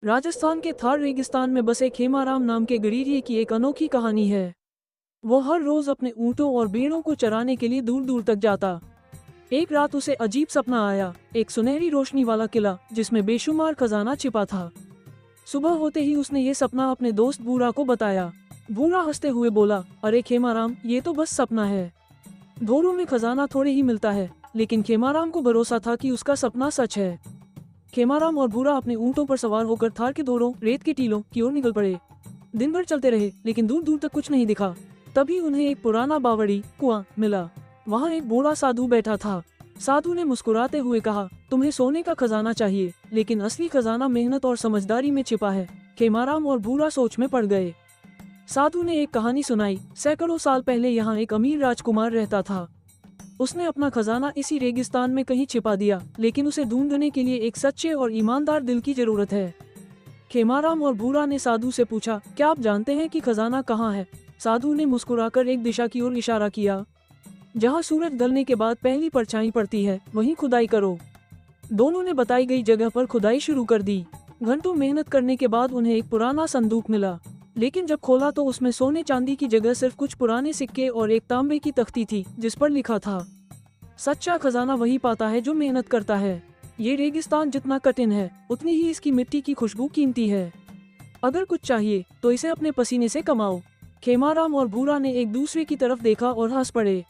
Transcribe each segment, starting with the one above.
राजस्थान के थार रेगिस्तान में बसे खेमाराम नाम के गरीरिये की एक अनोखी कहानी है। वो हर रोज अपने ऊँटों और भेड़ों को चराने के लिए दूर दूर तक जाता। एक रात उसे अजीब सपना आया, एक सुनहरी रोशनी वाला किला जिसमें बेशुमार खजाना छिपा था। सुबह होते ही उसने ये सपना अपने दोस्त बूढ़ा को बताया। बूढ़ा हंसते हुए बोला, अरे खेमाराम, ये तो बस सपना है। धोरों में खजाना थोड़े ही मिलता है। लेकिन खेमाराम को भरोसा था कि उसका सपना सच है। खेमाराम और बूढ़ा अपने ऊँटों पर सवार होकर थार के धोरों, रेत के टीलों की ओर निकल पड़े। दिन भर चलते रहे, लेकिन दूर दूर तक कुछ नहीं दिखा। तभी उन्हें एक पुराना बावड़ी कुआं मिला। वहाँ एक बूढ़ा साधु बैठा था। साधु ने मुस्कुराते हुए कहा, तुम्हें सोने का खजाना चाहिए, लेकिन असली खजाना मेहनत और समझदारी में छिपा है। खेमाराम और बूढ़ा सोच में पड़ गए। साधु ने एक कहानी सुनाई। सैकड़ों साल पहले यहाँ एक अमीर राजकुमार रहता था। उसने अपना खजाना इसी रेगिस्तान में कहीं छिपा दिया, लेकिन उसे ढूंढने के लिए एक सच्चे और ईमानदार दिल की जरूरत है। खेमाराम और बूढ़ा ने साधु से पूछा, क्या आप जानते हैं कि खजाना कहाँ है? साधु ने मुस्कुराकर एक दिशा की ओर इशारा किया। जहाँ सूरज ढलने के बाद पहली परछाई पड़ती है, वहीं खुदाई करो। दोनों ने बताई गई जगह पर खुदाई शुरू कर दी। घंटों मेहनत करने के बाद उन्हें एक पुराना संदूक मिला, लेकिन जब खोला तो उसमें सोने चांदी की जगह सिर्फ कुछ पुराने सिक्के और एक तांबे की तख्ती थी, जिस पर लिखा था, सच्चा खजाना वही पाता है जो मेहनत करता है। ये रेगिस्तान जितना कठिन है, उतनी ही इसकी मिट्टी की खुशबू कीमती है। अगर कुछ चाहिए तो इसे अपने पसीने से कमाओ। खेमाराम और बूढ़ा ने एक दूसरे की तरफ देखा और हंस पड़े।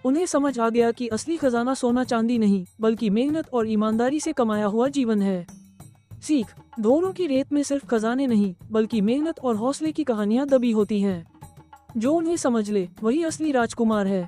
उन्हें समझ आ गया कि असली खजाना सोना चांदी नहीं, बल्कि मेहनत और ईमानदारी से कमाया हुआ जीवन है। सीख, धोरों की रेत में सिर्फ खजाने नहीं, बल्कि मेहनत और हौसले की कहानियां दबी होती हैं। जो उन्हें समझ ले, वही असली राजकुमार है।